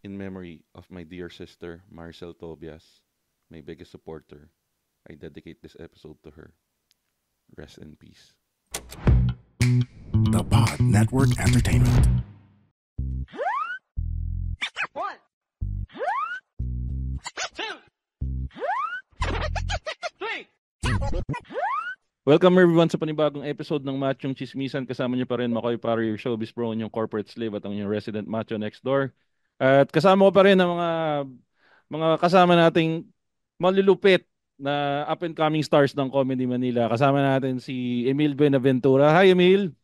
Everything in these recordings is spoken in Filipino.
in memory of my dear sister, Marcel Tobias, my biggest supporter. I dedicate this episode to her. Rest in peace. The Pod Network Entertainment. One, two, three. Welcome everyone sa panibagong episode ng Machong Chismisan. Kasama niyo pa rin Makoy para your showbiz bro, yung corporate slave at ang inyong resident macho next door. At kasama ko pa rin ang mga kasama nating malulupit na up and coming stars ng Comedy Manila. Kasama natin si Emil Benaventura. Hi Emil.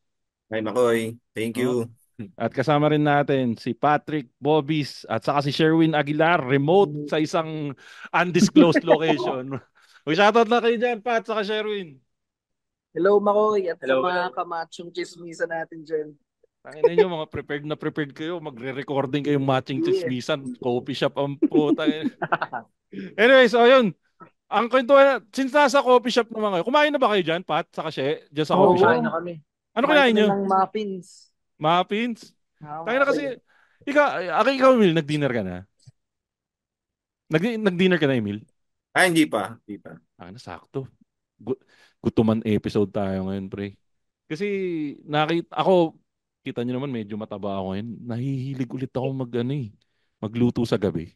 Hi, Makoy. Thank Oh. you. At kasama rin natin si Patrick Bobis at saka si Sherwin Aguilar, remote sa isang undisclosed location. Shoutout na kayo dyan, Pat, saka Sherwin. Hello, Makoy, at Hello. sa mga kamachong chismisa natin dyan. Tangina nyo, mga prepared kayo. Magre-recording kayong matching chismisan. Coffee shop ang puta. Anyways, so yun. Ang kwento, since nasa coffee shop naman kayo, kumain na ba kayo dyan, Pat, saka She? Dyan sa coffee shop? Kumain na kami. Ano kinain nyo? ng muffins. Muffins? Tangina kasi, ikaw, Emil, nag-dinner ka na? Nag-dinner ka na, Emil? Hindi pa. Sakto. Gutuman episode tayo ngayon, pre. Kasi kita nyo naman medyo mataba ako ngayon. Nahihilig ulit ako magluto sa gabi.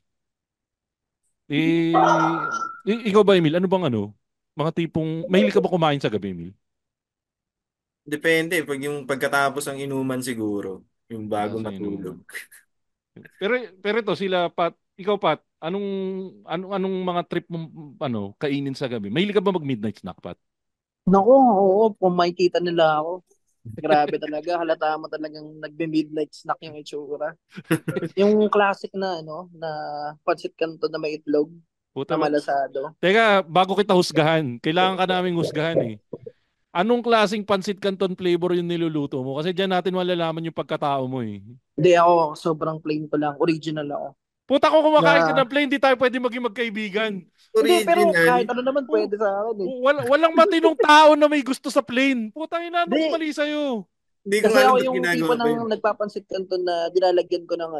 Ikaw ba, Emil? Ano bang mga tipong, mahilig ka ba kumain sa gabi, Emil? Depende. Yung pagkatapos ng inuman siguro. Yung bago matulog. Pero ito, ikaw, Pat, anong mga trip mo, kainin sa gabi? Mahilig ka ba mag-midnight snack, Pat? Naku, oo, kung makikita nila ako. Grabe talaga, halata mo talagang nagbe-midnight snack yung itsura. Yung classic na, na pancit canton na may itlog, Puta, na malasado. Teka, bago kita husgahan, kailangan ka naming husgahan eh. Anong klaseng pancit canton flavor yung niluluto mo? Kasi diyan natin malalaman yung pagkatao mo eh. Hindi ako, sobrang plain ko lang, original ako. Puta, kung kumakain ka ng plain, di tayo pwede maging magkaibigan. Hindi, pero Original. kahit ano naman pwede sa akin eh. Walang matinong tao na may gusto sa plain. Puta, anong Hindi. mali sa'yo? Hindi ko Kasi alam ako ba't yung ginagawa tipo ko ng yun. nagpapansit canton na dilalagyan ko ng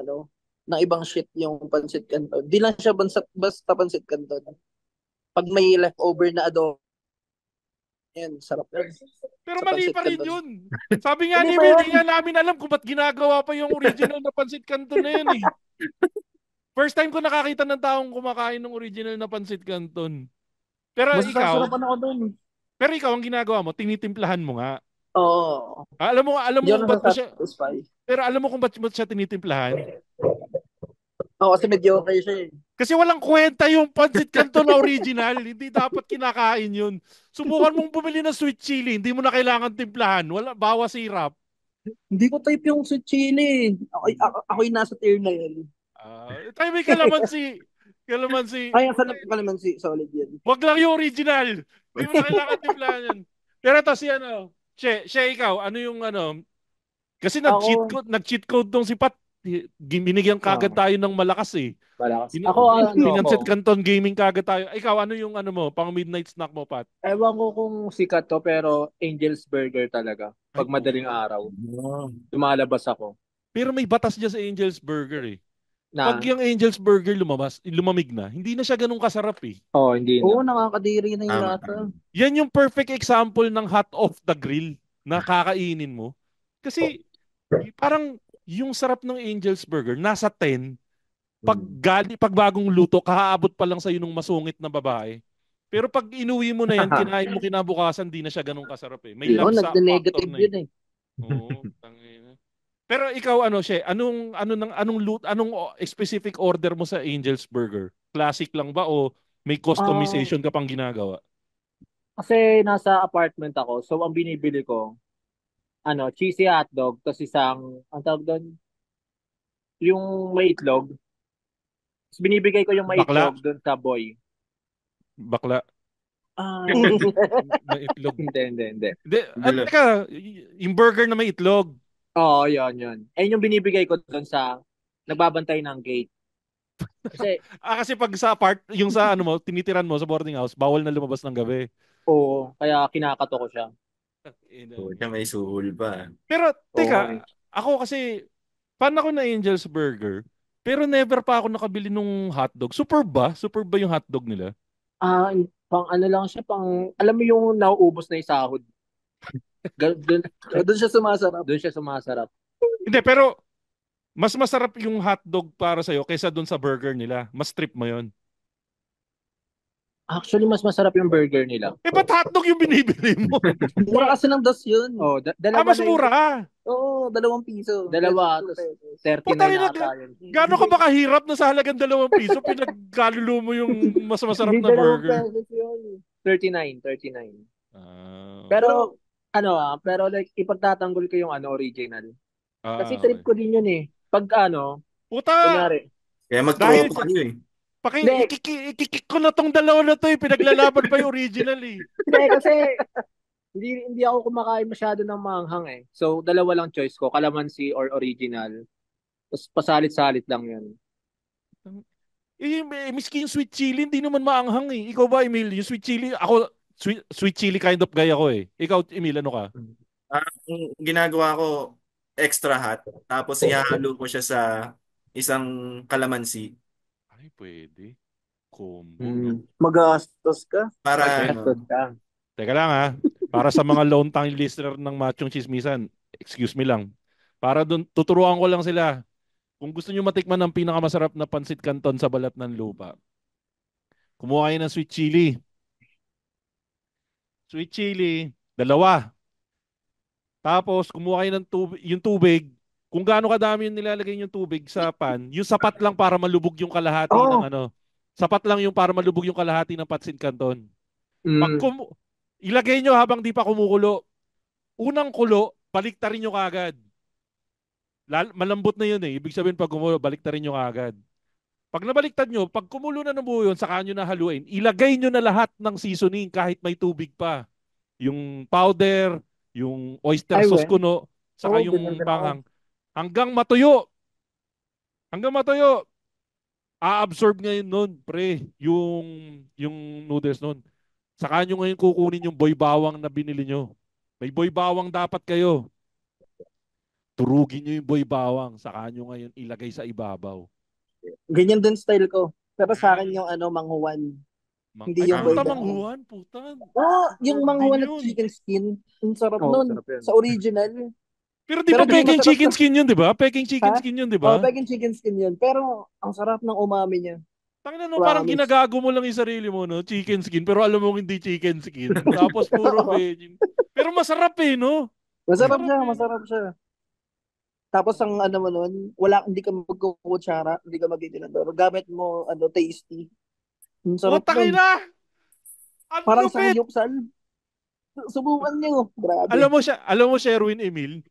ng ibang shit yung pansit canton. Di lang siya basta pansit canton. Pag may leftover na adobo, yan, sarap yan. Pero Sa mali pancit pa rin canton. yun. Sabi nga Hindi ni pa Mel, yun. di nga namin alam kung ba't ginagawa pa yung original na pancit canton na yun eh. First time ko nakakita ng taong kumakain ng original na pancit canton. Pero Masasarapan ako dun. ikaw ang ginagawa mo, tinitimplahan mo nga. Oo. Alam mo Hindi ako kung ba't mo siya, nasasatisfy. pero alam mo kung ba't mo siya tinitimplahan? Oo, kasi mediocre siya eh. Kasi walang kwenta yung pancit canton na original. Hindi dapat kinakain yun. Subukan mong bumili ng sweet chili. Hindi mo na kailangan timplahan. Bawas sirap. Hindi ko type yung sweet chili. Ako'y nasa tier na yun. Tayo may kalamansi. Ay, ang sarap ko naman si solid yun. Wag lang yung original. Hindi mo na kailangan timplahan yun. Pero ito si She, ikaw, ano yung kasi nag-cheat code tong si Pat. Binigyan kagad tayo ng malakas eh. Malakas. Pinansit Canton Gaming kagad tayo. Ikaw, ano yung mo, pang midnight snack mo, Pat? Ewan ko kung sikat to, pero Angel's Burger talaga. Pag madaling araw, lumalabas ako. Pero may batas dyan sa Angel's Burger eh. Na, Pag yung Angel's Burger lumamig na, hindi na siya ganun kasarap eh. hindi na. Oo, nakakadiri na yung lata. Yan yung perfect example ng hot off the grill na kakainin mo. Kasi parang yung sarap ng Angel's Burger nasa 10. Pag bagong luto, kahaabot pa lang sa'yo nung masungit na babae. Pero pag inuwi mo na yan, kinain mo kinabukasan, di na siya ganun kasarap eh. May Oo, lapsa nag-negative factor na yun eh. Oo, tangina. Pero ikaw She, anong specific order mo sa Angel's Burger? Classic lang ba o may customization ka pang ginagawa? Kasi nasa apartment ako, so ang binibili ko, cheesy hotdog, tapos isang, ang tawag doon, yung may itlog. Tapos binibigay ko yung may Bakla? itlog doon sa boy. Bakla? May itlog. Hindi. Teka, yung burger na may itlog. Oo, yun. Ayun yung binibigay ko doon sa nagbabantay ng gate. Kasi pag sa yung sa tinitiran mo sa boarding house, bawal na lumabas ng gabi. Oo, kaya kinakato ko siya. Siya may suhol pa. Pero, teka, ako kasi, fan ako na Angel's Burger. Pero never pa ako nakabili nung hotdog. Superb ba? Superb ba yung hotdog nila? Pang ano lang siya, alam mo yung nauubos na yung sahod. Doon, Doon siya sumasarap. doon siya sumasarap. Hindi, pero mas masarap yung hotdog para sa'yo kaysa dun sa burger nila. Mas trip mo yon. Actually, mas masarap yung burger nila. Ba't hotdog yung binibili mo? Mura kasi ng dos yun. Oh, dalawa Mas na yung, mura. Oo, 2 piso. dalawa, 2 tapos pesos. 39 Putang ina, ata yun. gaano ka ba kahirap na sa halagang 2 piso pinagkalulo mo yung mas masarap Hindi na 2 burger? pesos yun. 39. Ah, Pero, pero like, ipagtatanggol ko yung original. Kasi trip okay. ko din yun eh. Pag Puta, kunyari, Kaya dahil magtropa kayo eh. Hindi. ikikik ko na tong dalawa na to eh. Pinaglalaban pa yung original eh. Hindi, kasi hindi ako kumakain masyado ng maanghang eh. So, dalawa lang choice ko, calamansi or original. Tapos pasalit-salit lang yun. Miski yung sweet chili, hindi naman maanghang eh. Ikaw ba, Emil? Yung sweet chili, ako, sweet chili kind of guy ako eh. Ikaw, Emil, ano ka? Ang ginagawa ko, extra hot. Tapos ihahalo ko siya sa isang kalamansi. Ay, pwede. Combo, no? Magastos ka. Para Gastos ka. Teka lang ha. Para sa mga lone time listener ng Machong Chismisan, excuse me lang. Para dun, tuturuan ko lang sila. Kung gusto nyo matikman ng pinakamasarap na pansit canton sa balat ng lupa, kumuha kayo ng sweet chili. Sweet chili, dalawa. Tapos, kumuha kayo ng tubig, yung tubig. Kung gaano kadami yung nilalagay yung tubig sa pan, yung sapat lang para malubog yung kalahati ng Oh, ano. Sapat lang yung para malubog yung kalahati ng pansit canton. Pag Mm. ilagay nyo habang di pa kumukulo, unang kulo, baliktarin nyo kagad. Malambot na yun eh. Ibig sabihin pag kumulo, baliktarin nyo kagad. Pag nabaliktad nyo, pag kumulo na ng buo yun, saka nyo na haluin, ilagay nyo na lahat ng seasoning kahit may tubig pa. Yung powder, yung oyster ay sauce we. kuno, saka Oo, ganyan yung din ako. bangang. Hanggang matuyo. Hanggang matuyo. A-absorb ngayon nun, pre, yung noodles nun. Saka nyo ngayon kukunin yung boy bawang na binili nyo. May boy bawang dapat kayo. Turugin nyo yung boy bawang. Saka nyo ngayon ilagay sa ibabaw. Ganyan din style ko. Pero sa akin Mm. yung manghuwan. Hindi Ay, yung puta boy bawang. manghuan, puta. Yung Herb din manghuwan at yun. chicken skin. Ang sarap Oh, nun. sarap yun. Sa original. Pero di Pero ba di peking masarap chicken sa... skin yun, di ba? Peking chicken Ha? skin yun, di Oh, ba? peking chicken skin yun. Pero ang sarap ng umami niya. Tangina no, parang Promise. ginagago mo lang yung sarili mo, no? Chicken skin, pero alam mo hindi chicken skin. Tapos puro veggie. Pero masarap eh, no? Masarap Masarap siya, eh, no? masarap siya. Tapos ang mo nun, hindi ka magkukutsara, hindi ka magtitinador. Gamit mo, tasty. Ang O, sarap nun. tangina! Ang Parang lupit! sayup-sal. Subukan niyo. Grabe. Alam mo, Sherwin Emil,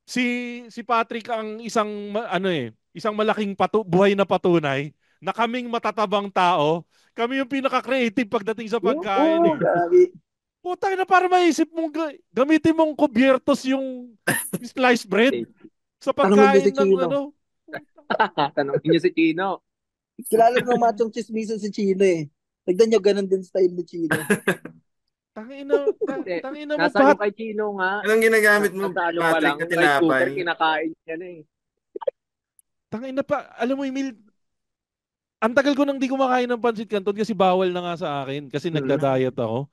si si Patrick ang isang isang malaking buhay na patunay na kaming matatabang tao, kami yung pinaka-creative pagdating sa pagkain Oo, eh. grabe. Putang na para maisip mong gamitin mong kubyertos yung sliced bread sa Tanungin niyo pagkain si ng Chino. ano. Tanongin niyo si Chino. Kilala ng machong chismisan si Chino eh. Tignan niyo, ganun din style ni Chino. Tangina mo Nasa yung Pat. kay Chino nga. anong ginagamit mo, Nasa yung Patrick, walang na rice cooker, tinapay? kinakain niya na eh. Tangina pa, alam mo Emil, ang tagal ko nang di kumakain ng pansit canton kasi bawal na nga sa akin kasi nagda-diet ako.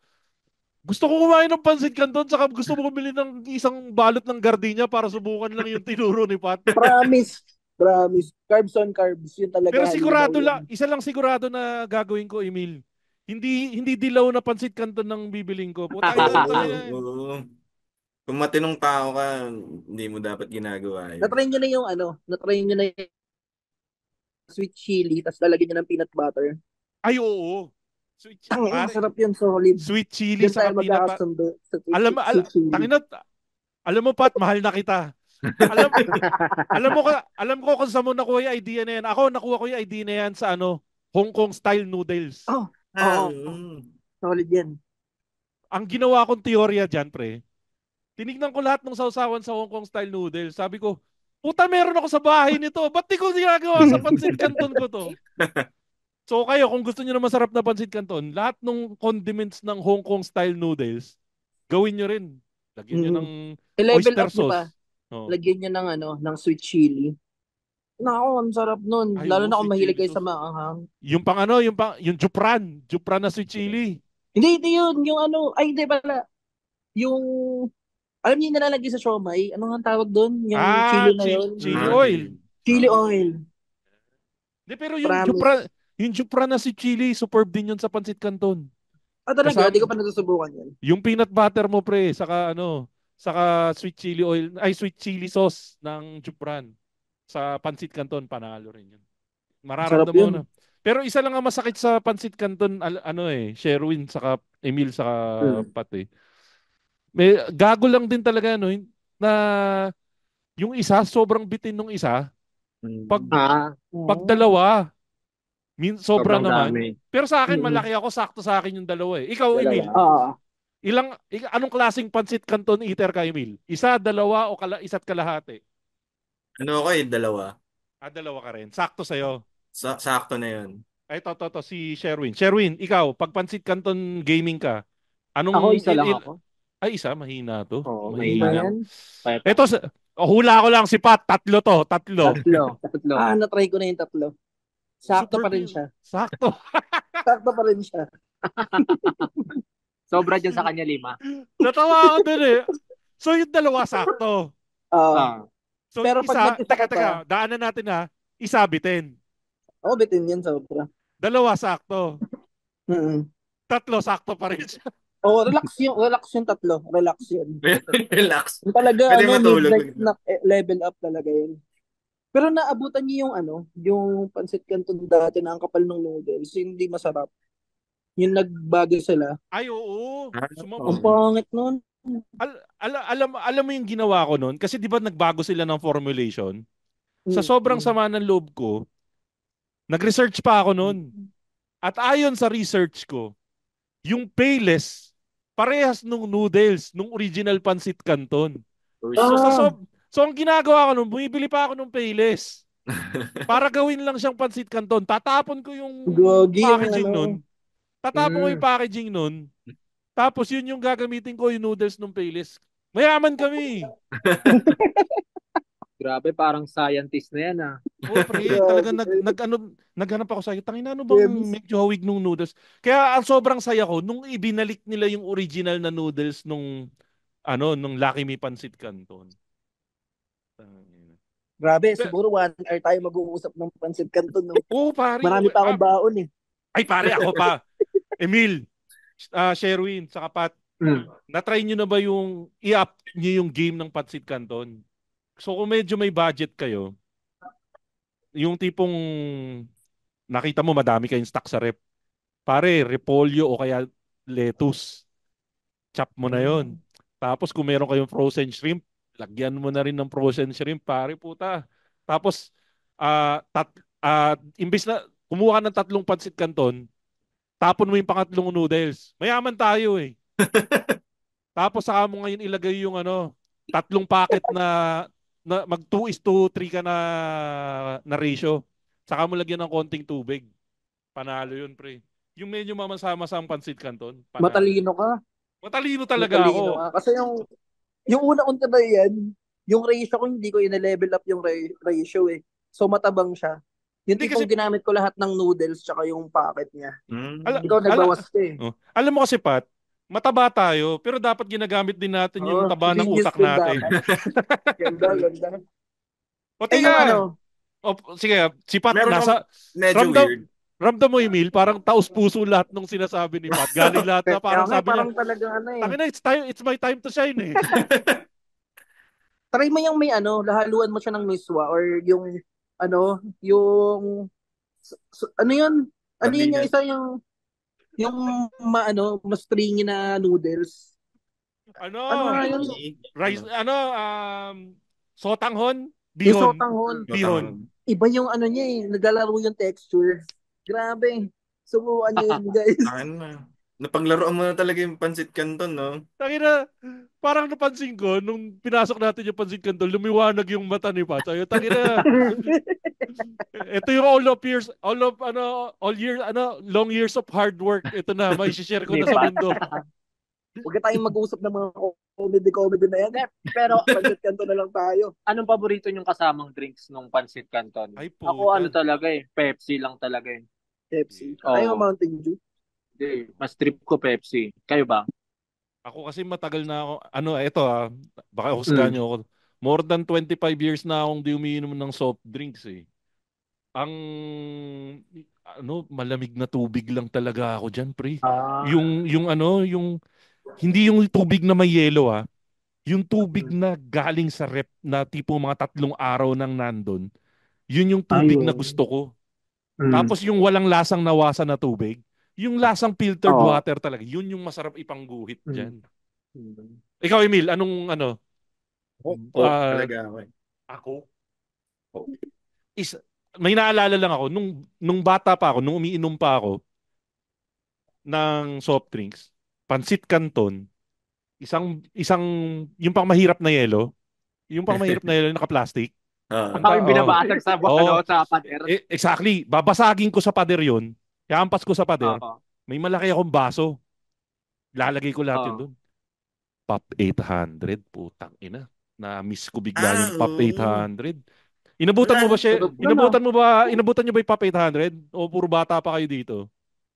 Gusto ko kumain ng pansit canton saka gusto mo bumili ng isang balot ng gardenia para subukan lang yung tinuro ni Pat. Promise. Promise. Carbs on carbs. Yun talaga. Pero halinaw sigurado yan. isa lang sigurado na gagawin ko, Emil. Hindi dilaw na pansit canton ng bibiling ko. Puta, Oo, oo. Kung matinong tao ka, hindi mo dapat ginagawa yun. Natry nyo na yung natry nyo na yung sweet chili, tapos lalagyan nyo ng peanut butter. Ay, oo. Masarap yun, solid. Sweet chili Diyan sa tayo peanut butter. magkakasundo sa Sweet chili. Alam mo Pat, mahal na kita. Alam ko kung saan mo nakuha yung idea na yan. Ako, nakuha ko yung idea na yan sa Hong Kong style noodles. Oh, Ah, oo. Solid yan. Ang ginawa kong teorya dyan, pre, tinignan ko lahat ng sausawan sa Hong Kong style noodles. Sabi ko, puta, meron ako sa bahay nito. Ba't di ko ginagawa sa pansit canton ko to? So kayo, kung gusto niyo na masarap na pansit canton, lahat ng condiments ng Hong Kong style noodles, gawin niyo rin. Lagyan niyo ng I-level oyster up nyo pa. sauce. Oh. Lagyan nyo ng ng sweet chili. Nako, ang sarap nun. Ay, Lalo oo, na kung sweet mahilig chili kayo sa sauce. maanghang. Yung Jupran na sweet chili. Hindi yun. Yung ano, ay hindi pala. Yung, alam niyo yung nilalagay sa siomay? Ano nga ang tawag doon? Yung chili na yun? Chili Chili. oil. Chili oil. Di, pero Promise. yung Jupran na sweet chili, superb din yun sa Pancit Canton. Ah, talaga? Di Kasama, ko pa natusubukan yun. yung peanut butter mo, pre, saka sweet chili oil, ay sweet chili sauce ng Jupran sa Pancit Canton, panalo rin yun. Sarap Mararamdaman mo na. yun. Pero isa lang ang masakit sa Pancit Canton, Sherwin, saka Emil, saka Hmm. Pat eh. May gago lang din talaga, no, na yung isa, sobrang bitin nung isa, pag, Mm. pag Oo. dalawa, sobra Sobrang naman. dami. Pero sa akin, Mm-mm. malaki ako, sakto sa akin yung dalawa eh. Ikaw, Dalawa. Emil, Ah, anong klaseng Pancit Canton eater ka, Emil? Isa, dalawa, o isa't kalahati? Ano ako dalawa. Dalawa ka rin. Sakto sa'yo. Sakto na yun. Ay, si Sherwin. Sherwin, ikaw, pag Pancit Canton gaming ka, Ako anong, isa lang ako. ay, isa, mahina to. Oo, ano ba Mahina. yan? Peta. Ito, hula ko lang si Pat, tatlo to, tatlo. Tatlo. Na-try ko na yung tatlo. Sakto pa rin siya. Sakto. Sakto pa rin siya. Sobra dyan sa kanya 5. Natawa ako dun eh. So yung dalawa sakto. Ah, So pero yung pag isa, nag-isa ka teka, pa, daanan natin ha. Isa bitin. bitin yan sobra. Dalawa sakto. Mm-mm. Tatlo sakto pa rin siya. Relax yung tatlo. Relax yun. Relax. Yung talaga, Pwede matulog. midnight snack, level up talaga yun. Pero naabutan niyo yung pancit canton dati na ang kapal ng noodles, hindi masarap. Yung nagbago sila. Ay, oo. Ang pangit nun. Alam mo yung ginawa ko noon? Kasi di ba nagbago sila ng formulation? Sa sobrang Mm. sama ng loob ko, nag-research pa ako noon. At ayon sa research ko, yung Payless, parehas nung noodles, nung original Pancit Canton. So ang ginagawa ko nun, bumibili pa ako ng Payless. Para gawin lang siyang Pancit Canton. Tatapon ko yung Gogi yung packaging nun. Tatapon ko yung packaging nun. Tapos yun yung gagamitin ko, yung noodles ng Payless. Mayaman kami. Grabe, parang scientist na yan Oh, pre, talaga naghanap ako sa'yo. Tangina, ano bang medyo hawig nung noodles? Kaya ang sobrang saya ko, nung ibinalik nila yung original na noodles nung Lucky Me Pancit Canton. Grabe, siguro 1 hour tayo mag-uusap ng pancit canton. No? Oo, pare. Marami pa akong baon eh. Ay, pare, ako pa. Emil, Sherwin, saka Pat, na-try nyo na ba yung i-up nyo yung game ng Pancit Canton? So kung medyo may budget kayo, yung tipong nakita mo madami kayong stock sa rep. Pare, repolyo o kaya lettuce. Chop mo na yon. Tapos kung meron kayong frozen shrimp, lagyan mo na rin ng frozen shrimp, pare puta. Tapos, imbis na kumuha ka ng 3 pancit canton, tapon mo yung pangatlong noodles. Mayaman tayo eh. Tapos saka mo ngayon ilagay yung 3 packet na mag 2:3 ka na ratio. Saka mo lagyan ng konting tubig. Panalo yun, pre. Yung medyo mamasama-masang pancit canton, panalo. Matalino ka. Matalino talaga Matalino ako. ka. Kasi yung una kong tinayan, yung ratio ko hindi ko i-level up yung ratio eh. So matabang siya. Yung Hindi tipong kasi ginamit ko lahat ng noodles tsaka yung packet niya. ala, Ikaw nagbawas ka eh. alam mo kasi Pat, mataba tayo, pero dapat ginagamit din natin yung taba ng Genius utak din natin. dapat. Ganda. O Yung teka, sige, si Pat Meron nasa medyo weird. ramdam mo Emil, parang taus-puso lahat nung sinasabi ni Pat. Galing lahat na parang sabi niya, parang talagang eh. tangina, it's my time to shine eh. Try mo yung may lahaluan mo siya ng miswa or yung yung ano yun? Ano yun yung isa yung mas stringy na noodles. Ano nga yun? Rice, sotanghon? Yung Bihon. sotanghon. Bihon. Iba yung niya eh. Naglalaro yung texture. Grabe. Subukan nyo yun, guys. Napaglaruan mo na talaga yung pancit canton, no? Tangina, parang napansin ko, nung pinasok natin yung Pancit Canton, lumiwanag yung mata ni Pat. Sayo, tangina. Ito yung long years of hard work. Ito na, may share ko na sa mundo. Huwag tayong mag-uusap ng mga Comedy na yan. Pero Pancit Canton na lang tayo. anong paborito yung kasamang drinks nung Pancit Canton? Ay, Ako ano puta. talaga Pepsi lang talaga Pepsi. Oo. Ayaw Mountain Dew. Hindi, mas trip ko Pepsi. Kayo ba? Ako kasi matagal na ako, eto baka husgahan niyo ako. More than 25 years na akong di umiinom ng soft drinks eh. Ang, malamig na tubig lang talaga ako dyan, pre. Yung hindi yung tubig na may yelo yung tubig na galing sa rep na tipong mga 3 araw nang nandun, yun yung tubig na gusto ko. Tapos yung walang lasang nawasa na tubig, yung lasang filtered Oo. water talaga, yun yung masarap ipangguhit dyan. Mm. Ikaw, Emil, anong Coke talaga ako eh. Ako? May naalala lang ako, nung bata pa ako, nung umiinom pa ako ng soft drinks, Pancit Canton, isang yung pang mahirap na yelo, yung naka-plastic. Ako yung binabasag sa Oo. sa pader. Exactly. Babasagin ko sa pader yun. Iampas ko sa pader. Oo. May malaki akong baso. Lalagay ko lahat yun Oo. doon. Pop 800. Putang ina. Na-miss ko bigla yung Pop oo. 800. Inabutan mo ba siya? Sarap nun, Inabutan niyo ba yung Pop 800? O puro bata pa kayo dito?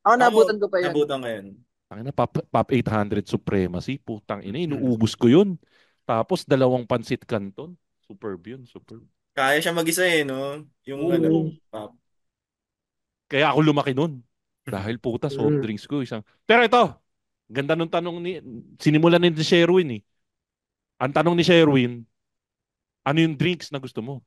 Ako nabutan ko pa yan. Nabutan ko yan. Ang ina, Pop 800 Supremacy. Putang ina. Inuubos ko yun. Tapos 2 Pancit Canton. Superb yun. Superb. Kaya siya mag-isa no? Yung Oo. pop. Kaya ako lumaki nun. Dahil puta, soft drinks ko isang. Pero ito, ganda nung tanong sinimulan ni Sherwin eh. Ang tanong ni Sherwin, ano yung drinks na gusto mo?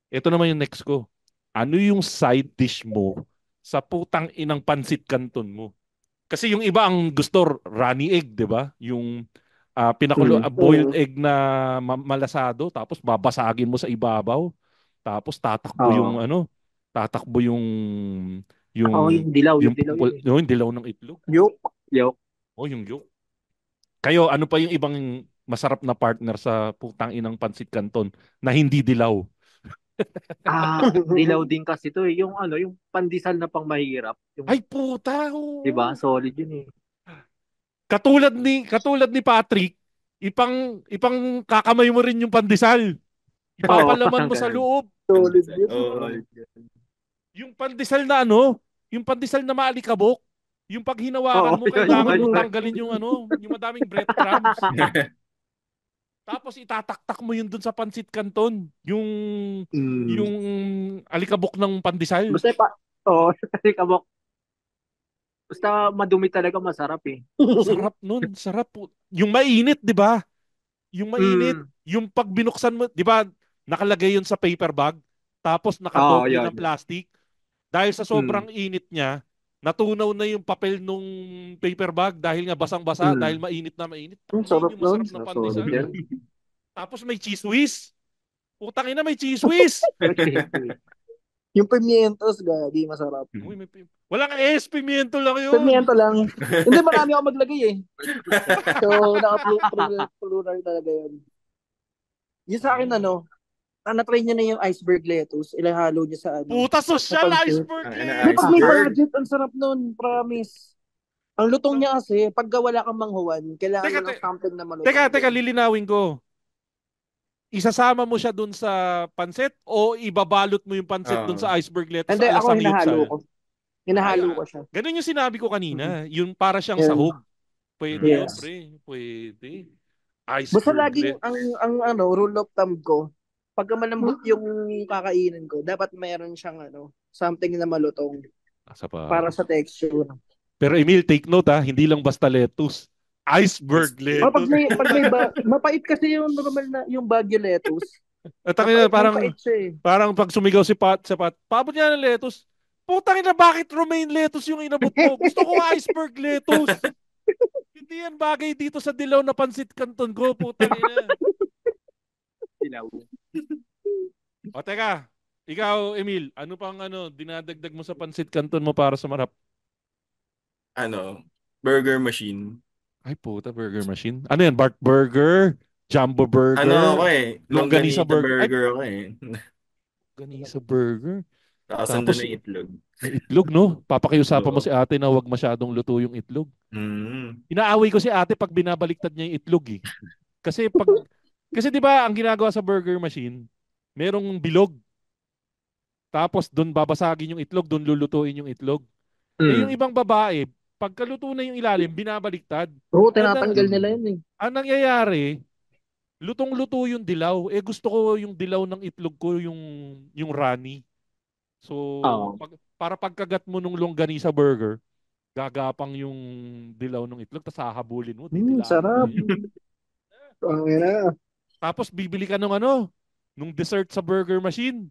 Ito naman yung next ko. Ano yung side dish mo sa putang inang Pancit Canton mo? Kasi yung iba ang gusto runny egg, di ba? Yung boiled egg na malasado, tapos babasagin mo sa ibabaw. Tapos tatakbo yung Yung dilaw, yung yun eh. yung dilaw ng itlog. Yuk. Yung yolk. Kayo, ano pa yung ibang masarap na partner sa putang inang Pancit Canton na hindi dilaw? Dilaw din kasi to eh. Yung yung pandesal na pang mahirap. Yung, Ay puta. Oo. diba? Solid yun eh. Katulad ni Patrick, ipang kakamay mo rin yung pandesal. Ipapalaman mo sa loob. Solid yun. Oo. Yung pandesal na yung pandesal na maalikabok. Yung pag hinawakan mo, Oo, kailangan yun. mo tanggalin yung yung madaming breadcrumbs. Tapos itataktak mo yun dun sa Pancit Canton. Yung alikabok ng pandesal. Basta kasi kabok. Basta madumi talaga masarap eh. Sarap nun. Sarap po. Yung mainit, di ba? Yung mainit. Yung pag binuksan mo, di ba, nakalagay yun sa paper bag. Tapos nakadoble yan. na plastic. Dahil sa sobrang init niya, natunaw na yung papel nung paper bag dahil nga basang-basa, dahil mainit na mainit. Sarap Yun yung masarap nun. na pandesal. Solid yan. Tapos may cheese whiz. Putang ina, may cheese whiz. Yung pimientos, gagi, masarap. Uy, walang S, pimiento lang yun. Pimiento lang. Hindi, marami ako maglagay eh. So, naka-plural talaga yun. Yung sa akin, na-try niya na yung iceberg lettuce. Ilahalo niya sa Puta, social sa pancit. iceberg Di, pag may budget, ang sarap nun, promise. Ang lutong niya kasi, pag wala kang manghuwan, kailangan mo ng something na malutong. Teka, lilinawin ko. Isasama mo siya dun sa pancit o ibabalot mo yung pancit dun sa iceberg lettuce? Hindi, ako alasang hinahalo yuksal? ko. Hinahalo ko siya. Ganun yung sinabi ko kanina. Yung para siyang sahog. Pwede yun, pre. Pwede. Iceberg Basta laging ang rule of thumb ko, pagka malambot yung kakainin ko, dapat mayroon siyang something na malutong para sa texture. Pero Emil, take note hindi lang basta lettuce. Iceberg lettuce. Pag may mapait kasi yung normal na yung Baguio lettuce. At parang pag sumigaw si Pat, paabot niya ng lettuce. Putang ina, bakit romaine lettuce yung inabot mo? Gusto ko iceberg lettuce. Hindi yan bagay dito sa dilaw na Pancit Canton ko, putang ina. Dilaw. O teka, ikaw Emil, ano pang dinadagdag mo sa Pancit Canton mo para sa marap? Burger machine. Ay puta, burger machine. Ano yan? Bart Burger? Jumbo Burger? Longganisa burger ako eh. Longganisa Burger. Kakasundan Tapos na yung itlog. may itlog, no? Papakiusapan mo Oo. si ate na wag masyadong luto yung itlog. Mm. Inaaway ko si ate pag binabaliktad niya yung itlog eh. Kasi kasi 'di ba ang ginagawa sa burger machine, merong bilog. Tapos doon babasagin yung itlog, doon lulutuin yung itlog. Eh yung Mm. ibang babae, pagkaluto na yung ilalim, binabaliktad. Oo, Ang, tinatanggal nila Mm. yun eh. ang nangyayari, lutong-luto yung dilaw. Eh gusto ko yung dilaw ng itlog ko yung runny. So, Oo. para pagkagat mo nung longganisa burger, gagapang yung dilaw ng itlog, tapos hahabulin mo, didilain mo Sarap. na yun. Ang ina. Tapos bibili ka nung dessert sa burger machine.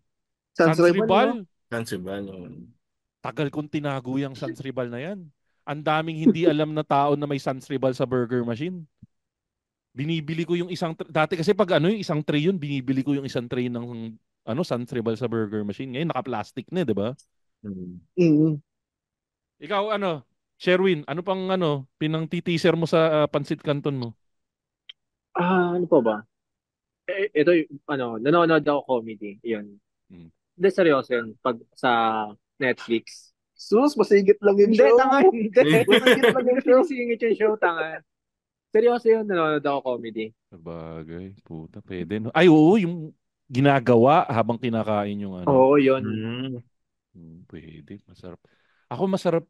Sans Sans Rival, no? Ribal. Tansiba noon. Tagal kong tinago yung Sans Ribal na yan. Ang daming hindi alam na tao na may Sans Ribal sa burger machine. Binibili ko yung dati kasi pag yung isang tray yun, binibili ko yung isang tray ng Sans Ribal sa burger machine. Ngayon naka-plastic na, 'di ba? Mm. Mm. Ikaw Sherwin, ano pang pinang-teaser mo sa Pansit Canton mo? Ano pa ba? Ito, nanonood ako comedy. Yun. Hmm. Hindi, seryoso yun. Pag sa Netflix. Sus, masigit lang yung Hindi, show. tanga, hindi. Masigit lang yung show. Singit yung show, tanga. Seryoso yun, nanonood ako comedy. Sabagay, puta, pwede no. Ay, oo, yung ginagawa habang kinakain yung Oo, yun. Mm. Pwede, masarap. Ako masarap.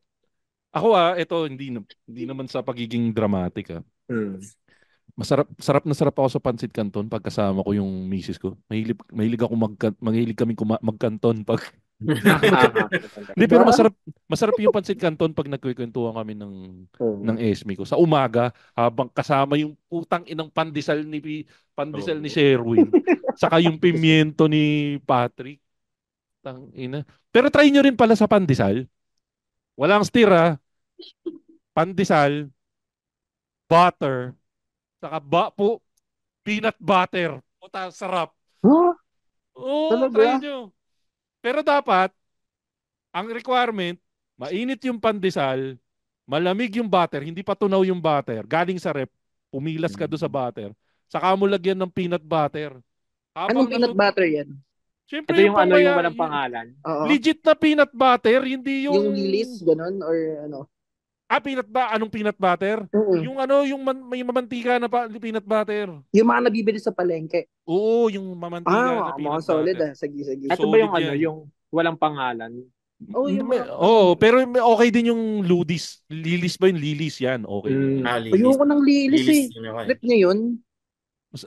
Ako ito hindi naman sa pagiging dramatic Mm. Sarap ako sa Pansit Canton pag kasama ko yung misis ko. Mahilig ako mahilig kaming magkanton pag Hindi, pero Diba? masarap yung Pansit Canton pag nagkukwentuhan kami ng Oo. esmi ko. Sa umaga, habang kasama yung putang inang pandesal ni Oo. Sherwin, saka yung pimiento ni Patrick. Tang ina. Pero try nyo rin pala sa pandesal. Walang stir. Pandesal, butter, saka peanut butter. Puta, sarap. Huh? Oo, try Talaga? nyo. Pero dapat, ang requirement, mainit yung pandesal, malamig yung butter, hindi pa tunaw yung butter. Galing sa rep, pumilas ka doon sa Mm. butter. Saka mo lagyan ng peanut butter. Anong Habang peanut butter yan? Siyempre Ito yung yung yung pambaya, walang pangalan. Oo. legit na peanut butter, hindi yung Yung Lilis, ganun? Or ano? Anong peanut butter? Mm. Yung may mamantika na peanut butter. Yung mga nabibili sa palengke. Oo, yung mamantika na Mukhang peanut solid butter. Sige, sige. Ito ba Solid yung yan. yung walang pangalan? Oh, yung mga... Oo, pero okay din yung Ludis. Lilis ba yung Lilis yan? Okay din yan. Lilis. Ayoko ng Lilis Lilis eh. yun ako eh. Trip niya yun.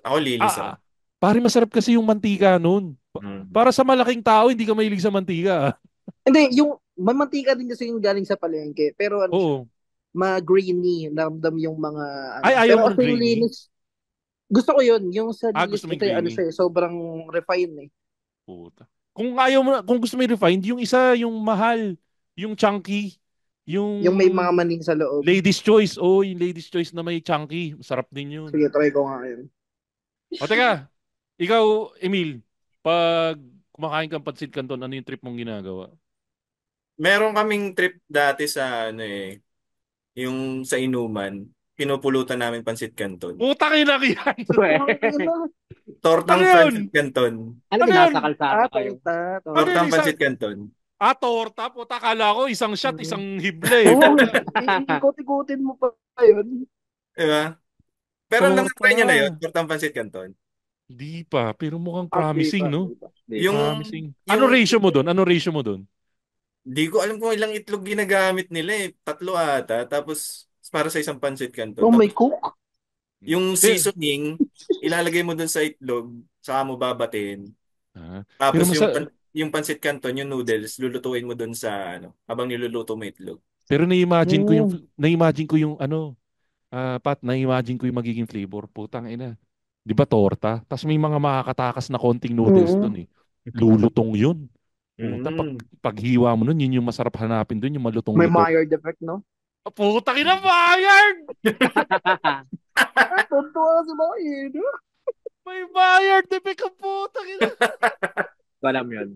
Ako lilis ako. Pare, masarap kasi yung mantika nun. Mm. Para sa malaking tao, hindi ka mahilig sa mantika. Hindi, yung mamantika din kasi yung galing sa palengke. Pero ano siya, Oo. ma-grainy. Ramdam yung mga ano. Ay, ayaw Pero mo ng kasi yung grainy? Lilis, gusto ko yun. Yung sa Lilis Gusto mo yung kasi ano grainy? siya, sobrang refined eh. Puta. Kung gusto mo yung refined, yung isa, yung mahal, yung chunky, yung Yung may mga manin sa loob. Ladies Choice. Oh, yung Ladies Choice na may chunky. Masarap din yun. Sige, try ko nga yun. O teka, ikaw, Emil, pag kumakain kang Pansit Canton, ano yung trip mong ginagawa? Meron kaming trip dati sa yung sa inuman. Pinupulutan namin Pansit Canton. Putang ina yan! Tortang Ano yun? Pansit Canton. Ano Ano nasa yun? kalsada kayo? Ano yun, Tortang Pansit Canton. torta? Puta, kala ko isang shot, isang hibla eh. Oo, ikot-ikutin mo pa yun. Diba? Pero Torta. nakatry nyo na yun, Tortang Pansit Canton. Di pa, pero mukhang Di promising, pa, no? di pa. Yung, Promising. Ano ratio mo doon? Di ko alam kung ilang itlog ginagamit nila eh. 3 ata. Tapos para sa isang Pansit Canton. Oh, may Tapos cook. yung seasoning, ilalagay mo dun sa itlog, saka mo babatin. Pero Tapos yung Pansit Canton, yung noodles, lulutuin mo dun sa habang niluluto mo itlog. Pero na-imagine ko yung na-imagine ko yung magiging flavor. Putang ina. Di ba torta? Tapos may mga makakatakas na konting noodles doon eh. Lulutong yun. Puta, paghiwa mo nun, yun yung masarap hanapin doon, yung malutong May luto. Maillard effect, no? Putang ina, Maillard! Tuntua si Maillard. May Maillard effect ang putang ina. Walam yun.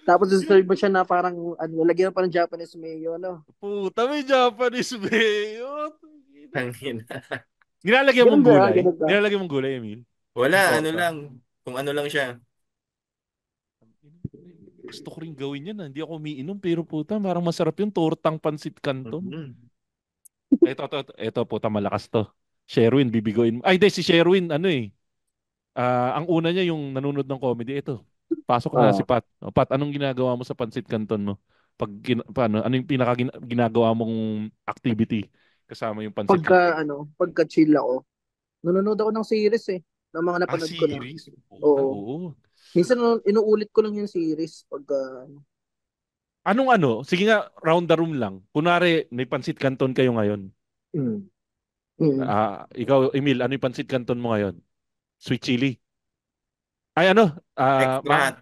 Tapos serve mo siya na parang, lagyan pa ng Japanese mayo, no? Puta, may Japanese mayo. Tangina. Nilalagyan mong Ganun ba? gulay? Ganun ba? Nilalagyan mong gulay, Emil? Wala, Torta. lang. Kung ano lang siya. Gusto ko rin gawin yan. Hindi ako umiinom pero puta, parang masarap yung tortang pansit canton. Ito puta, malakas to. Sherwin, bibigoin mo. Ay, di, si Sherwin, ano eh. Ang una niya yung nanonood ng comedy. Ito, pasok na si Pat. O, Pat, anong ginagawa mo sa pansit canton mo? Paano, ano yung ginagawa mong activity kasama yung pansit canton? Pagka chill ako, nanonood ako ng series eh, ng mga napanood ko na. Series? Puta, Oo. oo. Minsan inuulit ko lang yung series pagka Anong ano? Sige nga, round the room lang. Kunwari, may pansit canton kayo ngayon. mm. Mm. Ikaw, Emil, ano yung pansit canton mo ngayon? Sweet chili. Ay, ano? Extra hot.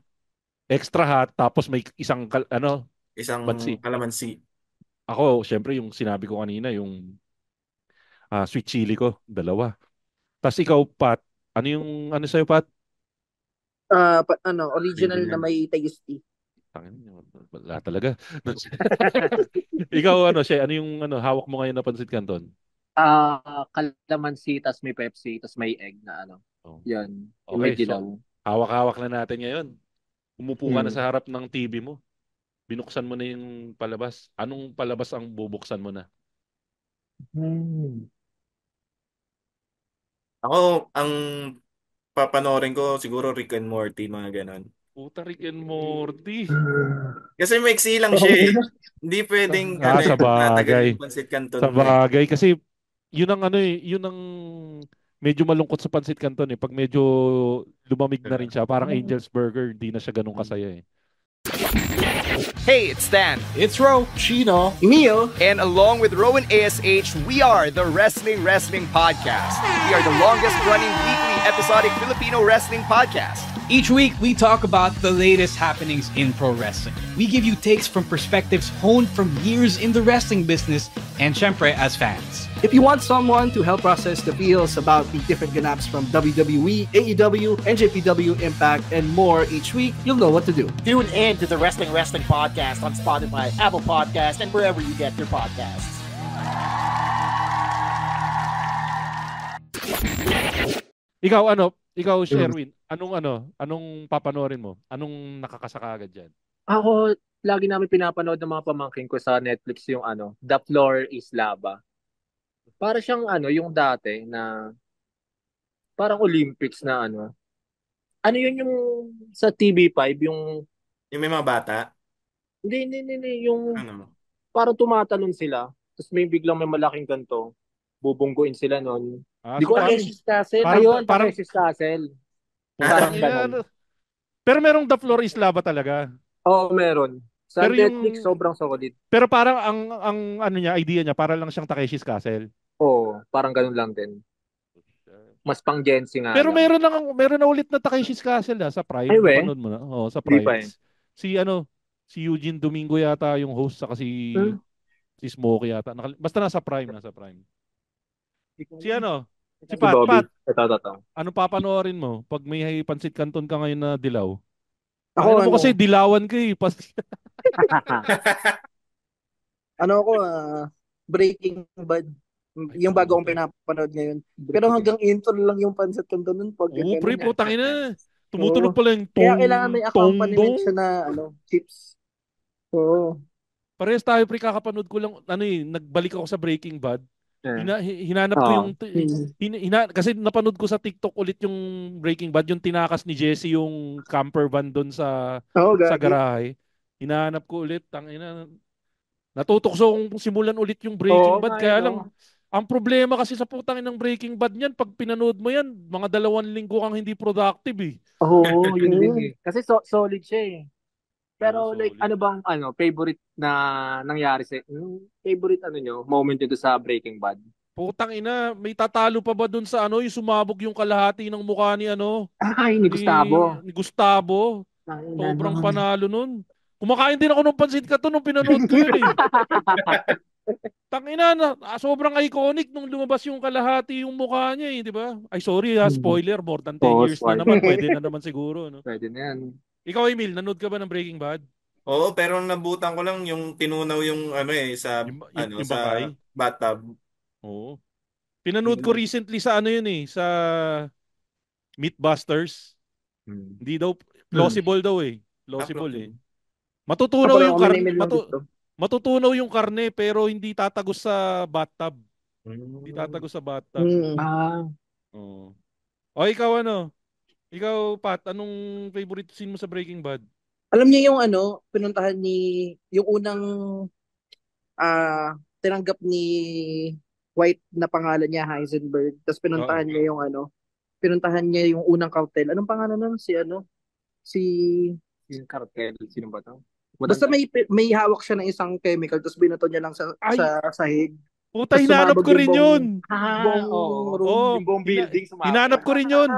Extra hot, tapos may isang, Isang bansi. kalamansi. Ako, syempre, yung sinabi ko kanina, yung sweet chili ko, 2. Tapos ikaw, Pat, ano sa'yo, Pat? Original na may tasty. Wala talaga. Ikaw, ano yung hawak mo ngayon na pansit canton? Calamansi, tas may Pepsi, tas may egg na ano. Oh. Yan. Yung may Okay, dilaw. so, hawak-hawak na natin ngayon. Umupo ka na Mm. sa harap ng TV mo. Binuksan mo na yung palabas. Anong palabas ang bubuksan mo na? Ako, ang papanoorin ko siguro Rick and Morty, mga ganon. Puta, Rick and Morty. Kasi maiksi lang siya eh. Hindi pwedeng Sa tatagal bagay. yung pansit canton Sa mo eh. bagay. Kasi yun ang medyo malungkot sa pansit canton eh. Pag medyo lumamig na rin siya, parang Angel's Burger, di na siya ganun kasaya eh. Hey, it's Stan. It's Ro, Chino, Mio, And along with Rowan ASH, we are the Wrestling Podcast. We are the longest running weekly episodic Filipino wrestling podcast. Each week, we talk about the latest happenings in pro wrestling. We give you takes from perspectives honed from years in the wrestling business and syempre as fans. If you want someone to help process the feels about the different ganaps from WWE, AEW, NJPW, Impact, and more each week, you'll know what to do. Tune in to the Wrestling Podcast on Spotify, Apple Podcast, and wherever you get your podcasts. Ikaw Sherwin, anong papanoorin mo? Anong nakakasaka agad dyan? Ako, lagi namin pinapanood ng mga pamangkin ko sa Netflix yung The Floor is Lava. Para siyang yung dati na parang Olympics na Ano yun yung sa TV5, yung Yung may mga bata. hindi, yung Ano? parang tumatalon sila, tapos may biglang may malaking ganto, bubungguin sila nun. Di ko alam. Takeshi's Castle. Ayun, parang- Takeshi's Castle. Parang Parang ganun. Pero merong The Floor is Lava talaga. Oo, meron. Sa Pero Netflix, sobrang solid. Pero parang ang idea niya, para lang siyang Takeshi's Castle. Oo, parang ganun lang din. Mas pang Gen Z nga Pero lang. meron na ulit na Takeshi's Castle sa Prime. Ay, we? Napanood mo na? Oo, sa Hindi Prime. pa eh. Si Eugene Domingo yata yung host, saka si Smokey yata. Basta nasa Prime. Si Pat, Bobby. Pat, Ito. anong papanoorin mo pag may pansit canton ka ngayon na dilaw? Ako, Mo kasi dilawan ka eh. Breaking Bad. Yung bago kong pinapanood ngayon. Pero hanggang intro lang yung pansit canton nun. Oo, pre, putang ina. Tumutulog pala yung Kaya kailangan may accompaniment siya na chips. Oo. Parehas tayo, pre, kakapanood ko lang, nagbalik ako sa Breaking Bad. Hinanap ko yung, kasi napanood ko sa TikTok ulit yung Breaking Bad, yung tinakas ni Jesse yung camper van doon sa garahe. Hinanap ko ulit, natutokso kong simulan ulit yung Breaking Bad, kaya lang, ang problema kasi sa putang ng Breaking Bad niyan, pag pinanood mo yan, mga 2 linggo kang hindi productive eh. Oo, yun din eh. Kasi solid siya eh. Pero solid. like, ano bang favorite na nangyari sa favorite nyo, moment nyo doon sa Breaking Bad? Putang ina, may tatalo pa ba doon sa yung sumabog yung kalahati ng mukha ni ni Gustavo. Ni Gustavo. Sobrang panalo nun. Kumakain din ako ng pansit canton nung pinanood ko yun eh. Tangina na, sobrang iconic nung lumabas yung kalahati yung mukha niya eh, di ba? Ay sorry spoiler, more than 10 years na naman, pwede na naman siguro, no? Pwede na yan. Ikaw, Emil, nanood ka ba ng Breaking Bad? Oo, pero nabutan ko lang yung tinunaw yung sa yung sa bangkay? bathtub. Oo. Pinanood ko recently sa sa Mythbusters. Hindi daw plausible daw eh. Plausible eh. Matutunaw Kapag yung kami karne, namin lang gusto. matutunaw yung karne pero hindi tatagos sa bathtub. Hindi tatagos sa bathtub. Ah, Oo. O ikaw ano? Ikaw, Pat, anong favorite scene mo sa Breaking Bad? Alam niyo yung pinuntahan yung unang tinanggap ni White na pangalan niya Heisenberg. Tapos Oo. pinuntahan niya yung unang cartel. Anong pangalan nun? Si yung cartel. Sino ba to? basta may hawak siya ng isang chemical tapos binato niya lang Ay, sa sahig. puta, Tapos hinanap sumabog ko yung rin yun. buong Oo. room. Oo, Yung buong building hinanap sumabog. ko rin yun.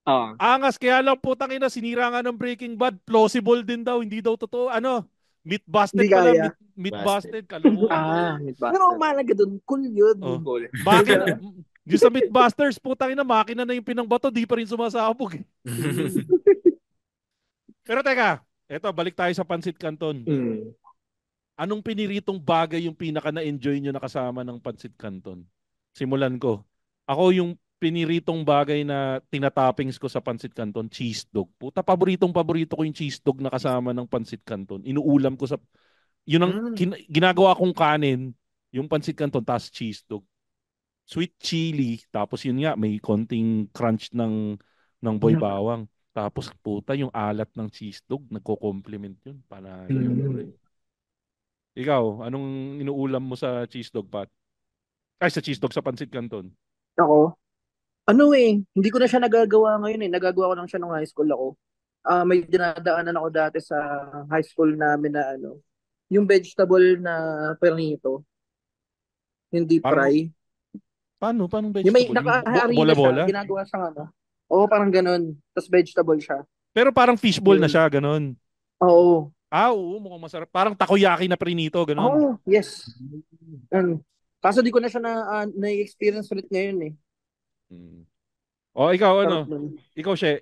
Oo. Angas, kaya lang putang ina, sinira nga ng Breaking Bad. Plausible din daw, hindi daw totoo. Ano? Myth Hindi busted pala, kaya. myth Busted. busted, kalokohan daw yun. Pero Mythbusters. mahalaga dun, cool yun. Oh. Cool. Makina, yung sa Mythbusters, putang ina, makina na yung pinangbato, di pa rin sumasabog eh. Pero teka, eto, balik tayo sa Pansit Canton. Mm. Anong piniritong bagay yung pinaka na-enjoy nyo na kasama ng Pansit Canton? Simulan ko. Ako yung piniritong bagay na tinatoppings ko sa Pansit Canton, cheese dog. Puta, paborito ko yung cheese dog na kasama ng Pansit Canton. Inuulam ko sa... Yun ang ginagawa kong kanin, yung Pansit Canton, tapos cheese dog. Sweet chili, tapos yun nga, may konting crunch ng boy bawang. Tapos puta, yung alat ng cheese dog, nagko-complement yun. Panalo yun, pre. Ikaw, anong inuulam mo sa cheese dog, Pat? Ay, sa cheese dog sa Pansit Canton. Ako, hindi ko na siya nagagawa ngayon eh. Nagagawa ko lang siya nung high school ako. May dinadaanan ako dati sa high school namin na yung vegetable na pernito, hindi Parang, fry. paano Yung may vegetable? Yung nakaharina siya, bola-bola? ginagawa siyang Oo, parang ganun. Tapos vegetable siya. Pero parang fishball na siya, ganun. Oo. Oo, mukhang masarap. Parang takoyaki na prinito, ganun. Oo, yes. Kaso di ko na siya na-experience ulit ngayon eh. O, ikaw, Sarap ano? nun. Ikaw, She.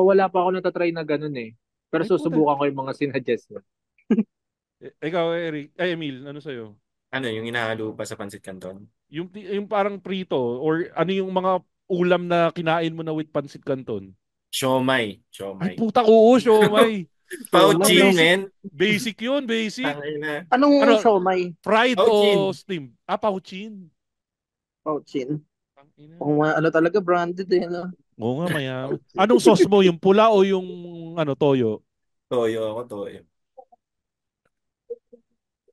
Wala pa ako natatry na ganun eh. Pero Ay, susubukan ko yung mga sinuggest mo. Ikaw, Eric. Ay, Emil, ano sa'yo? Ano, yung inahalo pa sa Pansit Canton? Yung parang prito, or ano yung mga ulam na kinain mo na with Pansit Canton? Siomay. Ay, Siomay. puta, oo, siomay. Pauchin, men. Basic yun, basic. Tangina. Anong Ano? siomay? Fried Pauchin. o steamed? Pauchin. Pauchin. Talaga, branded eh. Oo nga, mayaman. Anong sauce mo? Yung pula o yung toyo? Toyo ako, toyo.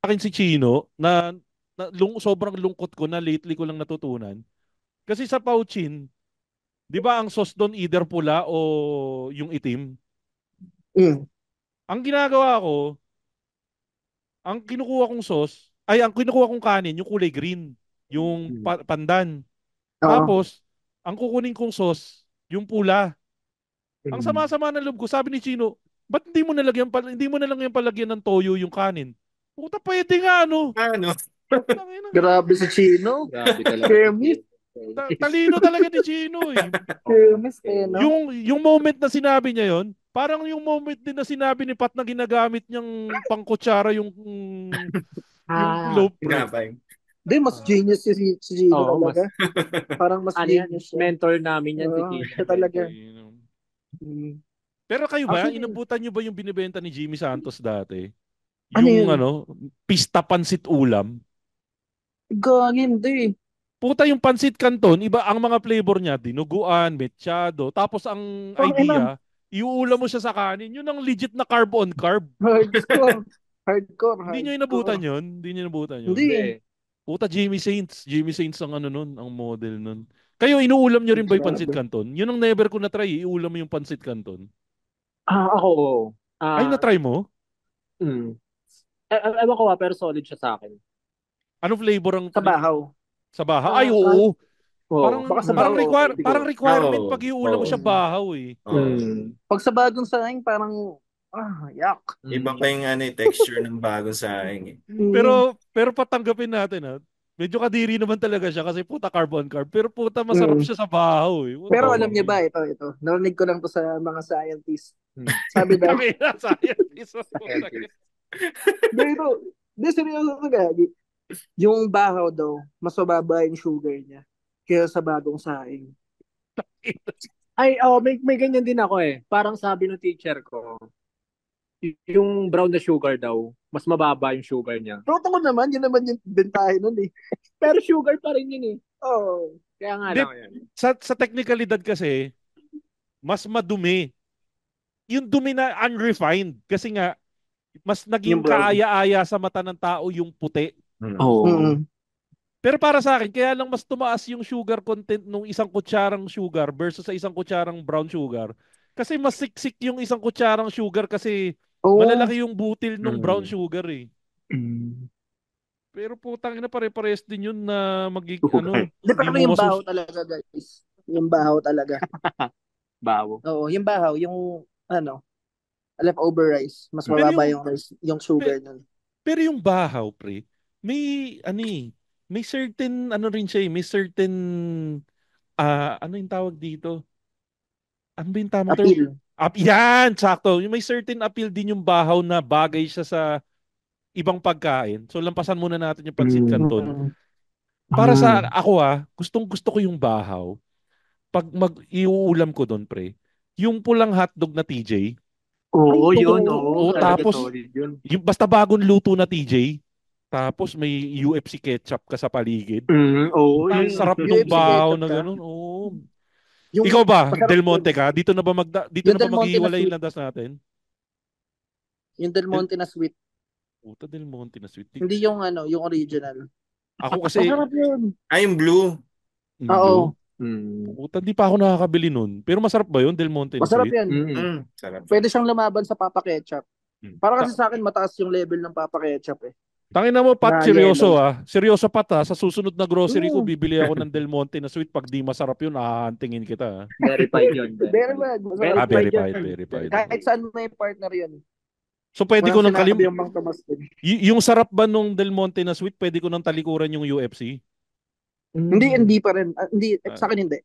Akin si Chino sobrang lungkot ko na lately ko lang natutunan. Kasi sa Pauchin, 'di ba ang sauce doon either pula o yung itim? Ang ginagawa ko, ang kinukuha kong sauce, ang kinukuha kong kanin, yung kulay green, yung pandan. Tapos, ang kukunin kong sauce, yung pula. Ang sama-sama ng loob ko, sabi ni Chino, ba't hindi mo na lang yung palagyan ng toyo yung kanin? Puta, pwede nga, ano? Ano? Grabe si Chino. Grabe talaga. Chemist. Talino talaga ni Chino eh. Chemist eh, no? Yung moment na sinabi niya yon, parang yung moment din na sinabi ni Pat na ginagamit niyang pangkutsara yung loaf bread. Hindi, mas genius si Chino talaga. Parang mas genius siya. Mentor namin yan si Chino. Siya talaga. Pero kayo ba, Actually, inabutan niyo ba yung binibenta ni Jimmy Santos dati? Ano Yung yun? pista pansit ulam? Hindi. Puta, yung pansit canton, iba ang mga flavor niya, dinuguan, mechado, tapos ang idea, iuulam mo siya sa kanin, yun ang legit na carb on carb. Hardcore. Hindi nyo inabutan yun? Hindi. Puta, Jimmy Saints. Jimmy Saints ang nun, ang model nun. Kayo, inuulam nyo rin ba yung pansit canton? Yun ang never ko na-try, iulam mo yung pansit canton. Ako. Ay, na-try mo? Ewan ko pero solid siya sa akin. Ano flavor ang... Sa bahaw. Sa bahaw? Ay, oo. Parang requirement pag iulam mo siya bahaw eh. Pag sa bagong saing, parang yak. Iba pa yung texture ng bagong saing eh. Pero patanggapin natin medyo kadiri naman talaga siya kasi puta carb on carb. Pero puta masarap siya sa bahaw eh. Pero alam niyo ba, ito. Narinig ko lang to sa mga scientists. Sabi daw. Scientists. Hindi, seryoso to gagi. Yung bahaw daw, mas mababa yung sugar niya kaya sa bagong saing. Ay, may ganyan din ako eh. Parang sabi ng teacher ko, yung brown na sugar daw, mas mababa yung sugar niya. Pero ko naman, yun naman yung bentahe nun eh. Pero sugar pa rin yun eh. Oo. Kaya nga Hindi, lang yan. sa teknikalidad kasi, mas madumi. Yung dumi na unrefined. Kasi nga, mas naging Yung brown. kaaya-aya sa mata ng tao yung puti. Oo. Mm. Pero para sa akin, kaya lang mas tumaas yung sugar content nung isang kutsarang sugar versus sa isang kutsarang brown sugar. Kasi mas siksik yung isang kutsarang sugar kasi Oo. malalaki yung butil nung brown sugar eh. Mm. Pero putang ina, pare-pares din yun na Sugar. Di, pero hindi mo yung bahaw talaga, guys. Yung bahaw talaga. Bawo. Oo, yung bahaw, yung leftover rice. Mas Pero mababa yung- yung rice, yung sugar nun. Pero yung bahaw, pre, may certain rin siya, may certain ano yung tawag dito? Ano ba yung tamang term? Appeal. Yan, sakto. Yung may certain appeal din yung bahaw na bagay siya sa ibang pagkain. So lampasan muna natin yung pansit canton. Mm. Para sa ako gustong gusto ko yung bahaw. Pag iuulam ko doon, pre, yung pulang hotdog na TJ. Oo, Ay, yun. Oo, oo. Oo, talaga tapos solid yun. yung basta bagong luto na TJ. Tapos may UFC ketchup ka sa paligid. Oo, Ang yun. sarap ng UFC bahaw ketchup na ka? gano'n. Oo. Yung Ikaw ba, masarap Del Monte dun, ka? Dito na ba yung Del Monte na maghiwalay sweet. yung landas natin? Yung Del Monte na sweet. Puta, Del Monte na sweet. Hindi yung yung original. Ako kasi, Masarap yun. Yung blue. Oo. puta, di pa ako nakakabili nun. Pero masarap ba yun, Del Monte na Masarap sweet? yan. Sarap. Pwede siyang lumaban sa Papa Ketchup. Para kasi Ta- sa akin mataas yung level ng Papa Ketchup eh. Tangin na mo, Pat, Na seryoso yellow. Seryoso, Pat, Sa susunod na grocery ko, Mm. bibili ako ng Del Monte na sweet. Pag di masarap yun, ahantingin kita. Verified yun. Very bad. Masarap. Verified, yun. verified. Kahit saan may partner yun. So pwede ko nang Walang sinabi yung Mang Tomas din. yung sarap ba nung Del Monte na sweet, pwede ko nang talikuran yung UFC? Hindi pa rin. Hindi, sa akin hindi.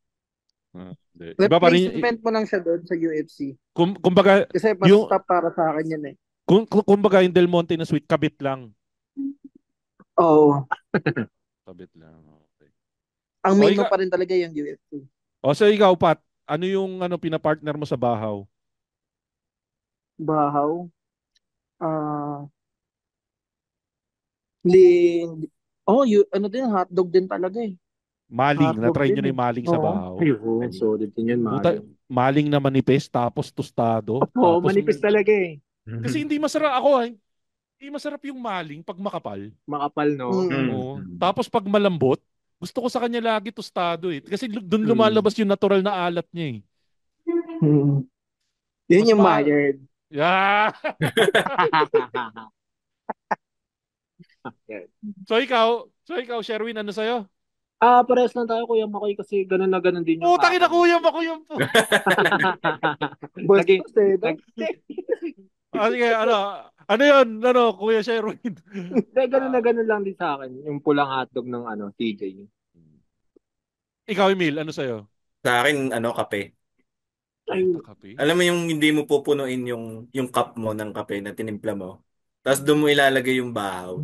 Hindi. Iba pa rin, Replacement mo lang siya doon sa UFC. kumbaga, Kasi mas yung, top para sa akin yun eh. kumbaga yung Del Monte na sweet, kabit lang. Oo. Kabit lang. Okay. Ang O, main mo ika- pa rin talaga yung UFC. So ikaw, Pat, ano yung pinapartner mo sa bahaw? Bahaw. Din, hotdog din talaga eh. Maling. Hotdog Na-try nyo din na yung maling sa Oo. bahaw? Ayun, solid din yun, Puta, Mario. maling na manipis, tapos tostado. Oo, Tapos, manipis talaga eh. kasi hindi masarap hindi masarap yung maling pag makapal. Makapal, no? Oo. Tapos pag malambot, gusto ko sa kanya lagi tostado eh. Kasi doon Mm. lumalabas yung natural na alat niya eh. Yun Mas yung Maillard. Yeah! So ikaw, Sherwin, ano sa'yo? Parehas lang tayo, Kuya Makoy, kasi ganun na ganun din yung Putang ina, akin. kuya mo, kuya po. Naging- Sige, ano yun, Kuya Sherwin? Hindi, ganun na ganun lang din sa akin. Yung pulang hotdog ng TJ. Ikaw, Emil, ano sa'yo? Sa akin, kape. Kape? Alam mo yung hindi mo pupunuin yung cup mo ng kape na tinimpla mo. Tapos doon mo ilalagay yung bahaw.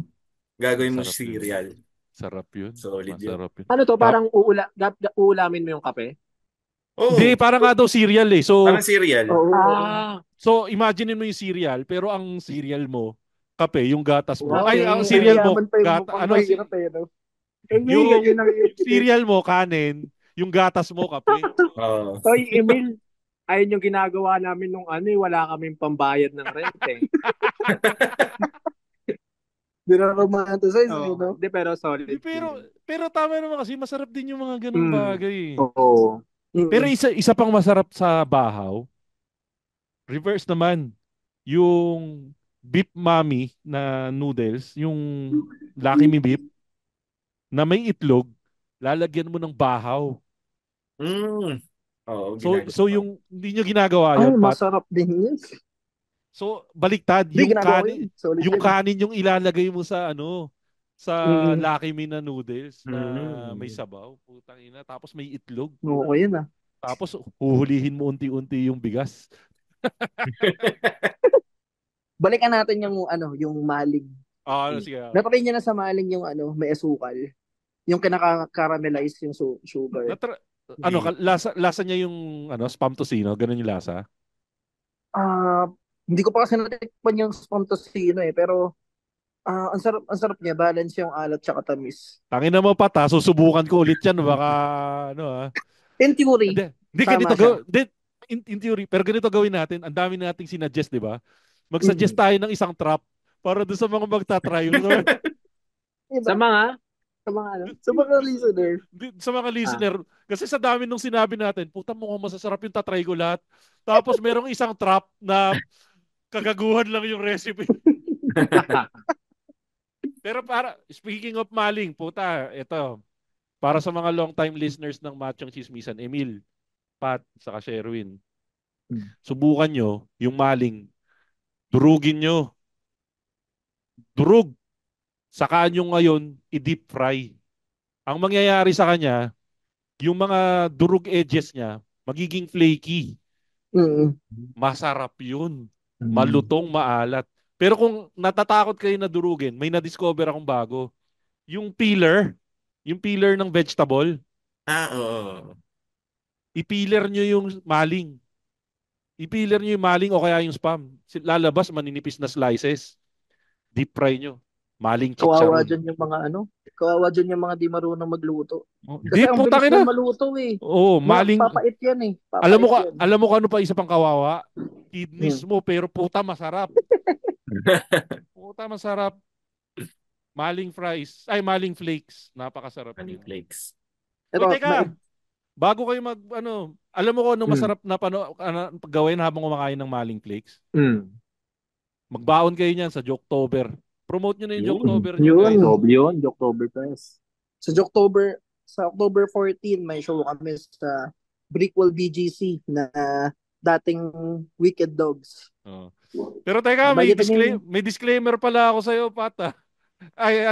Gagawin mo Sarap yun. cereal. Sarap yun. Solid yun. Masarap yun. Ano to, parang uulamin mo yung kape? Oo. Hindi, parang nga daw cereal eh. So, Parang cereal. so imagine mo yung cereal, pero ang cereal mo, kape, yung gatas mo. Okay. Ay, ang cereal mo, Mahirap eh, no? yung cereal mo, kanin, yung gatas mo, kape. Oo. Hoy, Emil, ayun yung ginagawa namin nung wala kaming pambayad ng rent eh. Di na romanticize, no? Hindi, pero solid. Pero tama naman kasi masarap din yung mga ganung bagay. Oo. Pero isa pang masarap sa bahaw, reverse naman, yung beef mami na noodles, yung Lucky Me beef, na may itlog, lalagyan mo ng bahaw. Oo, So yung hindi nyo ginagawa Ay, yun, Pat. masarap din yun. So baliktad, Di, yung ginagawa kanin, yun. Solid yung yun. kanin yung ilalagay mo sa sa Mm. Lucky Me na noodles na may sabaw, putang ina, tapos may itlog. Oo, yun ah. Tapos huhulihin mo unti-unti yung bigas. Balikan natin yung maling. Sige. Natry niya na sa maling yung may asukal. Yung kinaka-caramelize yung sugar. Lasa niya yung spam tocino, ganun yung lasa. Hindi ko pa kasi natikpan yung spam tocino eh, pero ang sarap niya, balance yung alat tsaka tamis. Tangina mo pata, susubukan ko ulit yan. Baka, ano In theory, Hindi, ganito tama siya. in theory, pero ganito gawin natin. Ang dami nating sinuggest, di ba? Mag-suggest Mm. tayo ng isang trap para doon sa mga magta-try. Diba? Sa mga, sa mga ano? Sa mga listener. Sa mga listener. Kasi sa dami nung sinabi natin, puta mo masasarap yung tatry ko lahat. Tapos merong isang trap na kagaguhan lang yung recipe. Pero speaking of maling, puta, ito. Para sa mga long-time listeners ng Machong Chismisan, Emil, Pat, saka Sherwin, subukan nyo yung maling. Durugin nyo. Durug. Saka nyo ngayon, i-deep fry. Ang mangyayari sa kanya, yung mga durug edges niya, magiging flaky. Mm. Masarap yun. Malutong, maalat. Pero kung natatakot kayo na durugin, may na-discover akong bago. Yung peeler ng vegetable, Oo. i-peeler nyo yung maling. I-peeler nyo yung maling o kaya yung spam. Lalabas, maninipis na slices. Deep fry nyo. Maling Kawawa chicharon. dyan yung mga kawawa dyan yung mga di marunong magluto. Hindi, Kasi ang putang bilis ina. yan maluto eh. Oo, maling. Papait yan eh. Alam mo kung ano pa isa pang kawawa? Kidneys mo, pero puta masarap. Puta masarap. Maling fries. Ay, maling flakes. Napakasarap. Honey flakes. Uy, teka. Bago kayo alam mo kung ano masarap na gawin habang kumakain ng maling flakes? Magbaon kayo niyan sa Joktober. Promote nyo na yung Joktober nyo, guys. Yun, Joktoberfest. Sa October 14, may show kami sa Brickwell BGC na dating Wicked Dogs. Oh. Pero teka, may disclaimer pala ako sa'yo, Pat. Ay,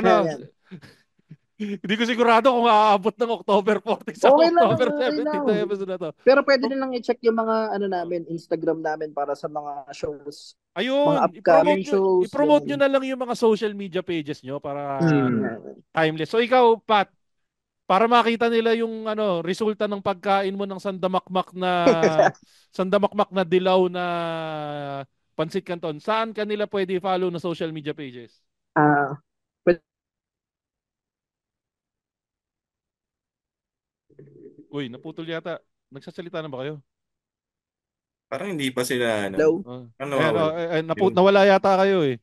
hindi ko sigurado kung aabot ng October 14 sa Okay October lang, 17 episode na to. Pero pwede nilang i-check yung mga namin, Instagram namin para sa mga shows. Ayun, mga upcoming shows. I-promote nyo na lang yung mga social media pages nyo para timeless. So ikaw, Pat, para makita nila yung resulta ng pagkain mo ng sandamakmak na dilaw na pansit canton, saan kanila pwede i-follow na social media pages? Uy, naputol yata. Nagsasalita na ba kayo? Parang hindi pa sila, nawala yata kayo eh.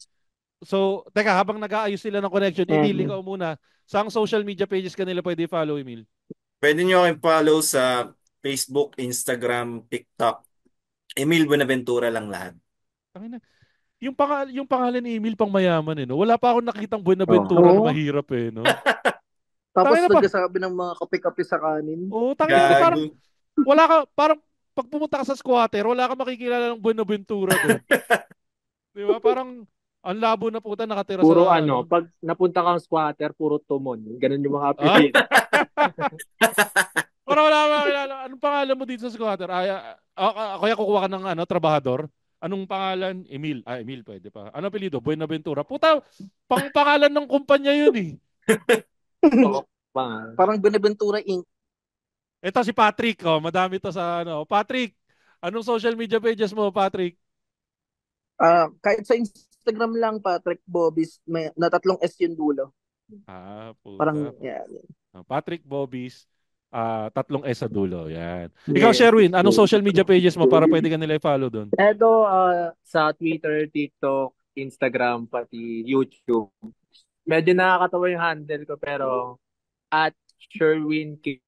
So, teka, habang nag-aayos sila ng connection, Emil, ikaw muna. Saang social media pages kanila pwede follow, Emil? Pwede nyo kayong follow sa Facebook, Instagram, TikTok. Emil Buenaventura lang lahat. Yung pangalan ni Emil pang mayaman eh, no? Wala pa akong nakitang Buenaventura na mahirap eh, no? Tapos nagsasabi ng mga kape-kape sa kanin. Oo, parang wala ka, parang pag pumunta ka sa squatter, wala ka makikilala ng Buenaventura doon. Di ba? Parang ang labo na puta nakatira puro sa... pag napunta kang squatter, puro tumon. Ganun yung mga apelido. Parang wala ka makilala. Anong pangalan mo dito sa squatter? Kaya kukuha ka ng trabahador? Anong pangalan? Emil. Emil pwede pa. Ano apelido? Buenaventura. Puta, pangalan ng kumpanya yun eh. Parang Buenaventura Inc. Ito si Patrick. Madami to sa Patrick, anong social media pages mo, Patrick? Kahit sa Instagram lang, Patrick Bobis, may na 3 S yung dulo. Puta. Parang, yan. Patrick Bobis, 3 S sa dulo. Yan. Ikaw, Sherwin, anong social media pages mo para pwede ka nila i-follow doon? Eto, sa Twitter, TikTok, Instagram, pati YouTube. Medyo nakakatawa yung handle ko, pero at Sherwin K.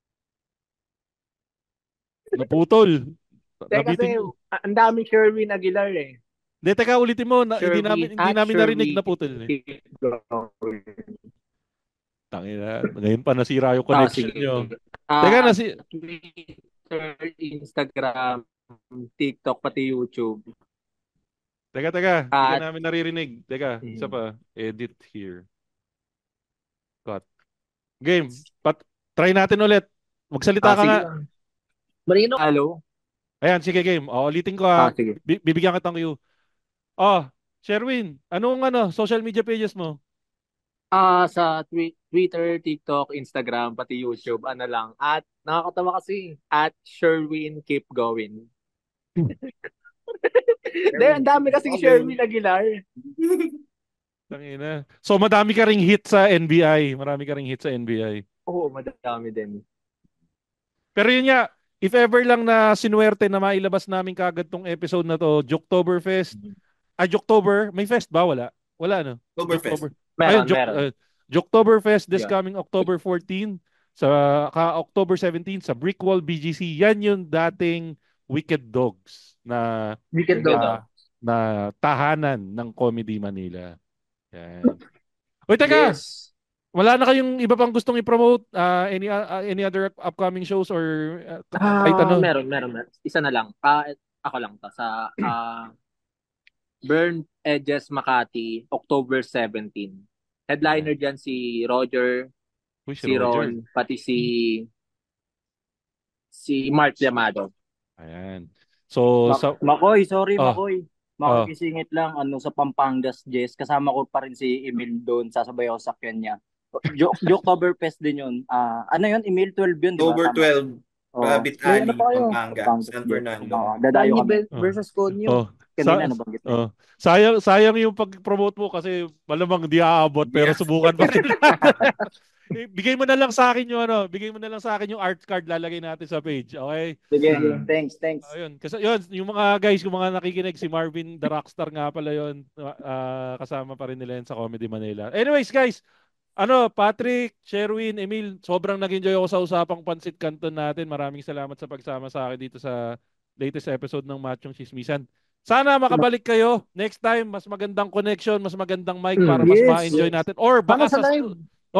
Naputol. Kasi ang dami Sherwin Aguilar eh. Hindi, teka, ulitin mo. Hindi namin narinig na putol. Tangina. Ngayon pa nasira yung connection nyo. Teka, Twitter, Instagram, TikTok, pati YouTube. Teka. Hindi ka namin naririnig. Teka, isa pa. Edit here. Cut. Game. Try natin ulit. Magsalita ka nga. Marino. Hello? Ayan, sige game. Ulitin ko Sige. Bibigyan kitang cue. Sherwin, anong social media pages mo? Sa Twitter, TikTok, Instagram, pati YouTube, At nakakatawa kasi, at Sherwin Keep Going. Ang dami kasing Sherwin Aguilar. Tangina. So madami ka ring hit sa NBI. Marami ka ring hit sa NBI. Oo, madami din. Pero yun nga, if ever lang na sinuwerte na mailabas namin kagad tong episode na to, Joktoberfest. Joktober, may fest ba? Wala. Wala, no? Oktoberfest. Ayun, Meron. Joktoberfest this Yeah. coming October 14 sa October 17 sa Brickwall BGC. Yan yung dating Wicked Dogs na Wicked Dog. na tahanan ng Comedy Manila. Yan. Uy, teka! Yes. Wala na kayong iba pang gustong i-promote? Any other upcoming shows or kahit ano? Meron. Isa na lang. Ako lang to. Sa Burn Edges Makati, October 17. Headliner dyan si Roger, Uy, si Ron, pati si Mark Llamado. Ayan. So, Makoy, sorry Oh. Makoy. Makikisingit lang sa Pampangas, Jess. Kasama ko pa rin si Emil doon. Sasabay ako sa sakyan niya. Oktoberfest din yun. Ano yun? Emil 12 yun, di ba? October 12. Rabbit Alley, Ano pa kayo? Pampanga, San Fernando. Dadayo Kanye kami. versus Konyo. Kanina nabanggit na. Sayang yung pag-promote mo kasi malamang di aabot pero subukan pa rin. Bigay mo na lang sa akin yung art card lalagay natin sa page, okay? Sige, thanks. Ayun, kasi yun, yung mga guys, yung mga nakikinig, si Marvin the Rockstar nga pala yun, kasama pa rin nila yan sa Comedy Manila. Anyways, guys, Patrick, Sherwin, Emil, sobrang nag-enjoy ako sa usapang Pansit Canton natin. Maraming salamat sa pagsama sa akin dito sa latest episode ng Machong Chismisan. Sana makabalik kayo next time, mas magandang connection, mas magandang mic para mas ma-enjoy natin. Or baka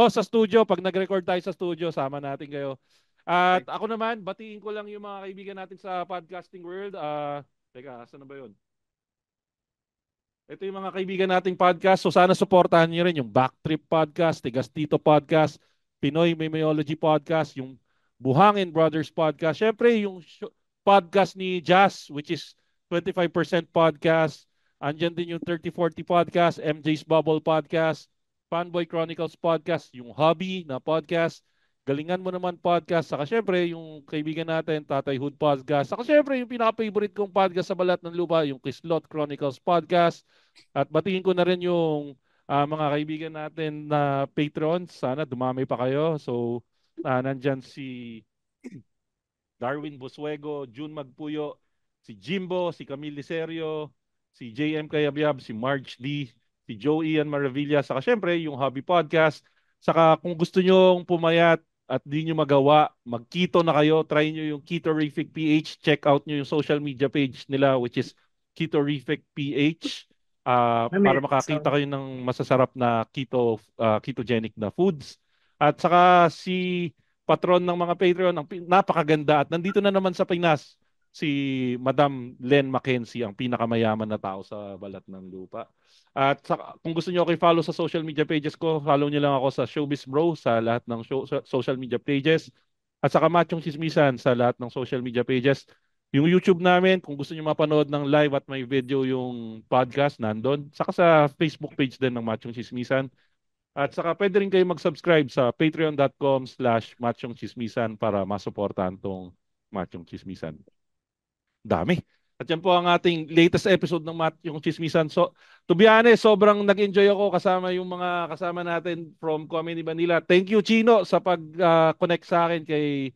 sa studio, pag nag-record tayo sa studio, sama natin kayo. At ako naman, batiin ko lang yung mga kaibigan natin sa podcasting world. Teka, saan na ba yun? Ito yung mga kaibigan nating podcast. So sana supportahan niyo rin yung Backtrip Podcast, Tigas Tito Podcast, Pinoy Memeology Podcast, yung Buhangin Brothers Podcast. Syempre, yung podcast ni Jazz, which is 25% podcast. Andyan din yung 3040 Podcast, MJ's Bubble Podcast, Fanboy Chronicles Podcast, yung Hobby na podcast, Galingan Mo Naman Podcast, saka syempre yung kaibigan natin, Tatay Hood Podcast, saka syempre yung pinaka-favorite kong podcast sa Balat ng Lupa, yung Kislot Chronicles Podcast. At batiin ko na rin yung mga kaibigan natin na Patreons. Sana dumami pa kayo. So, nandyan si Darwin Busuego, June Magpuyo, si Jimbo, si Camille Liserio, si JM Kayabyab, si Marge D, si Joe Ian Maravilla, saka syempre yung Hobby Podcast. Saka kung gusto nyo pumayat at di nyo magawa, mag-keto na kayo, try nyo yung Ketorific PH, check out nyo yung social media page nila which is Ketorific PH para makakita kayo ng masasarap na ketogenic na foods. At saka si patron ng mga Patreon, napakaganda at nandito na naman sa Pinas si Madam Len Mackenzie, ang pinakamayaman na tao sa Balat ng Lupa. At kung gusto niyo ako i-follow sa social media pages ko, follow niyo lang ako sa Showbiz Bro sa lahat ng social media pages. At saka Machong Chismisan sa lahat ng social media pages. Yung YouTube namin, kung gusto niyo mapanood ng live at may video yung podcast, nandun. Saka sa Facebook page din ng Machong Chismisan. At saka pwede rin kayo mag-subscribe sa patreon.com/machongchismisan para masuportahan tong Machong Chismisan. Dami. At yan po ang ating latest episode ng Machong Chismisan. So, to be honest, sobrang nag-enjoy ako kasama yung mga kasama natin from Comedy Manila. Thank you, Chino, sa pag-connect sa akin kay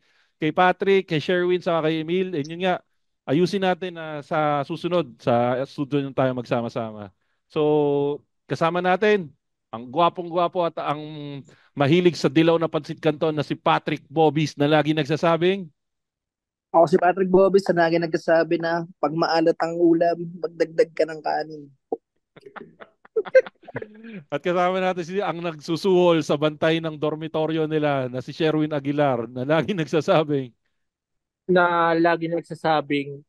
Patrick, kay Sherwin, sa kay Emil. And yun nga, ayusin natin sa susunod, sa studio nyo tayo magsama-sama. So, kasama natin ang gwapong-gwapo at ang mahilig sa dilaw na pansit canton na si Patrick Bobis na lagi nagsasabing, Ako si Patrick Bobis, na lagi nagsasabi na pag maalat ang ulam, magdagdag ka ng kanin. At kasama natin ang nagsusuhol sa bantay ng dormitoryo nila na si Sherwin Aguilar na lagi nagsasabing,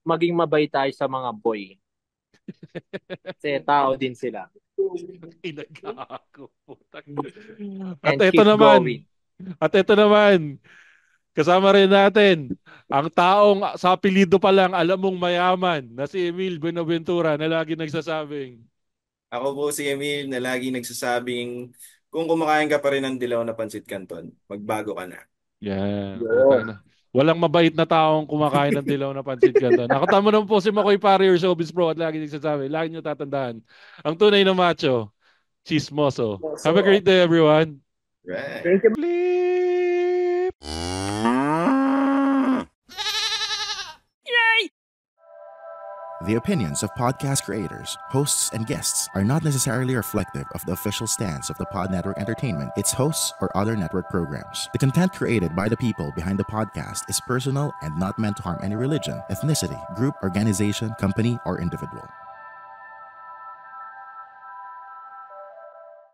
maging mabay tayo sa mga boy. Kasi tao din sila. Inagago. And keep going. At ito naman, kasama rin natin ang taong sa apelyido pa lang alam mong mayaman na si Emil Buenaventura na lagi nagsasabing, Ako po si Emil na lagi nagsasabing, kung kumakain ka pa rin ng dilaw na pansit canton, magbago ka na. yeah. Walang mabait na taong kumakain ng dilaw na pancit canton. Nakatama naman po si Makoy Pare, your showbiz bro, at lagi nagsasabi, lagi nyo tatandaan, ang tunay na macho, chismoso. Have a great day, everyone. Right. Thank you. Bleep! The opinions of podcast creators, hosts, and guests are not necessarily reflective of the official stance of the Pod Network Entertainment, its hosts, or other network programs. The content created by the people behind the podcast is personal and not meant to harm any religion, ethnicity, group, organization, company, or individual.